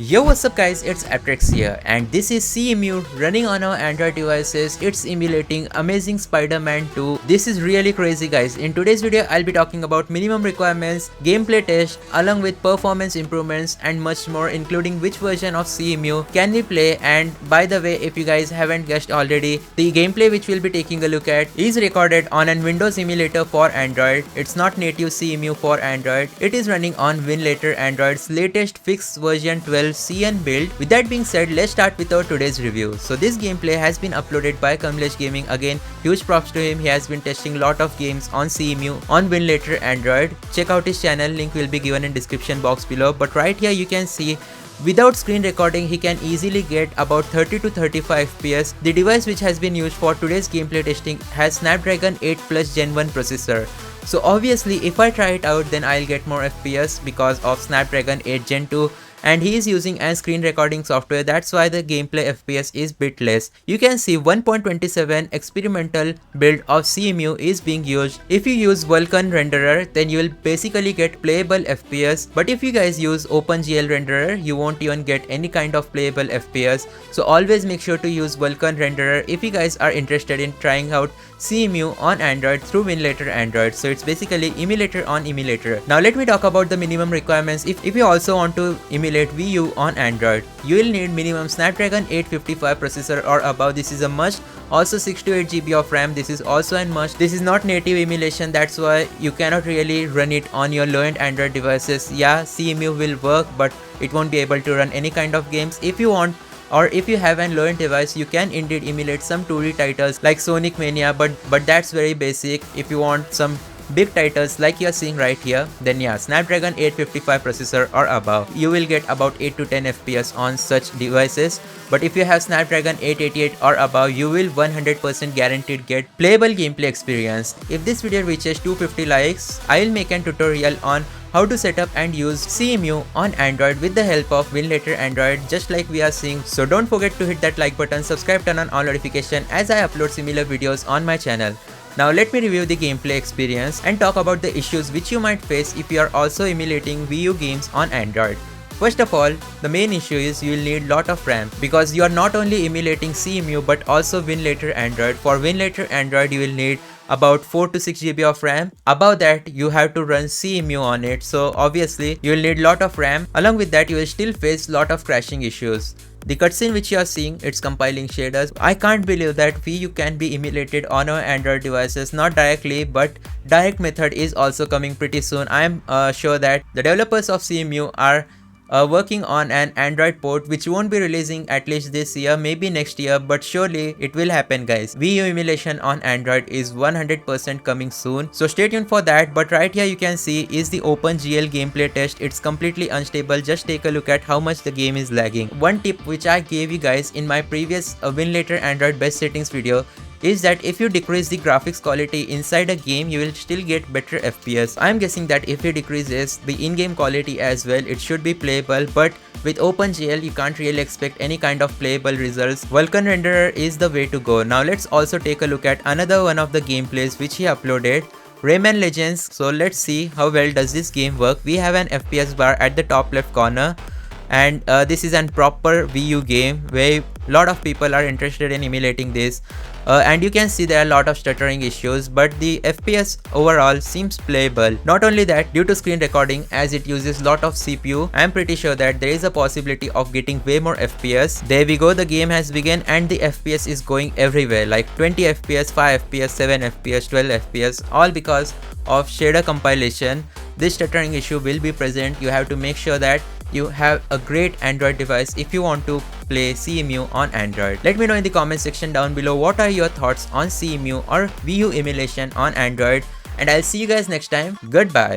Yo, what's up guys, it's Apex here and this is Cemu running on our Android devices. It's emulating Amazing Spider-Man 2. This is really crazy guys. In today's video, I'll be talking about minimum requirements, gameplay test, along with performance improvements and much more, including which version of Cemu can we play. And by the way, if you guys haven't guessed already, the gameplay which we'll be taking a look at is recorded on an Windows emulator for Android. It's not native Cemu for Android. It is running on Emulator Android's latest fixed version 12 CN build. With that being said, let's start with our today's review. So this gameplay has been uploaded by Kamlesh Gaming. Again, huge props to him. He has been testing lot of games on Cemu on Emulator Android. Check out his channel, link will be given in description box below. But right here you can see without screen recording, he can easily get about 30 to 35 FPS. The device which has been used for today's gameplay testing has Snapdragon 8 Plus Gen 1 processor. So obviously if I try it out, then I'll get more FPS because of Snapdragon 8 Gen 2. And he is using a screen recording software, that's why the gameplay FPS is bit less. You can see 1.27 experimental build of Cemu is being used. If you use Vulkan renderer, then you will basically get playable FPS, but if you guys use OpenGL renderer, you won't even get any kind of playable FPS. So always make sure to use Vulkan renderer if you guys are interested in trying out Cemu on Android through Emulator Android. So it's basically emulator on emulator. Now let me talk about the minimum requirements. If you also want to emulate Wii U on Android, you will need minimum Snapdragon 855 processor or above. This is a must. Also 6 to 8 GB of RAM. This is also a must. This is not native emulation, that's why you cannot really run it on your low-end Android devices. Yeah, Cemu will work, but it won't be able to run any kind of games. If you want, or if you have an low-end device, you can indeed emulate some 2D titles like Sonic Mania, but that's very basic. If you want some big titles like you are seeing right here, then yeah, Snapdragon 855 processor or above, you will get about 8 to 10 FPS on such devices. But if you have Snapdragon 888 or above, you will 100% guaranteed get playable gameplay experience. If this video reaches 250 likes, I will make a tutorial on how to set up and use Cemu on Android with the help of Emulator Android, just like we are seeing. So don't forget to hit that like button, subscribe, turn on all notification as I upload similar videos on my channel. Now let me review the gameplay experience and talk about the issues which you might face if you are also emulating Wii U games on Android. First of all, the main issue is you will need lot of RAM because you are not only emulating Cemu but also Emulator Android. For Emulator Android, you will need about 4 to 6 GB of RAM. Above that, you have to run Cemu on it. So obviously, you will need lot of RAM. Along with that, you will still face lot of crashing issues. The cutscene which you are seeing, it's compiling shaders. I can't believe that Wii U can be emulated on our Android devices, not directly, but direct method is also coming pretty soon. I am sure that the developers of Cemu are working on an Android port which won't be releasing at least this year, maybe next year, but surely it will happen guys. Wii U emulation on Android is 100% coming soon, so stay tuned for that. But right here you can see is the OpenGL gameplay test. It's completely unstable. Just take a look at how much the game is lagging. One tip which I gave you guys in my previous Emulator Android best settings video is that if you decrease the graphics quality inside a game, you will still get better FPS. I am guessing that if you decreases the in-game quality as well, it should be playable, but with OpenGL you can't really expect any kind of playable results. Vulkan renderer is the way to go. Now let's also take a look at another one of the gameplays which he uploaded, Rayman Legends. So let's see how well does this game work. We have an FPS bar at the top left corner, and this is a proper Wii U game where a lot of people are interested in emulating this. And you can see there are a lot of stuttering issues, but the FPS overall seems playable. Not only that, due to screen recording, as it uses lot of CPU, I am pretty sure that there is a possibility of getting way more FPS. There we go, the game has begun and the FPS is going everywhere, like 20 FPS, 5 FPS, 7 FPS, 12 FPS, all because of shader compilation. This stuttering issue will be present. You have to make sure that you have a great Android device if you want to play Cemu on Android. Let me know in the comment section down below what are your thoughts on Cemu or Wii U emulation on Android, and I'll see you guys next time. Goodbye.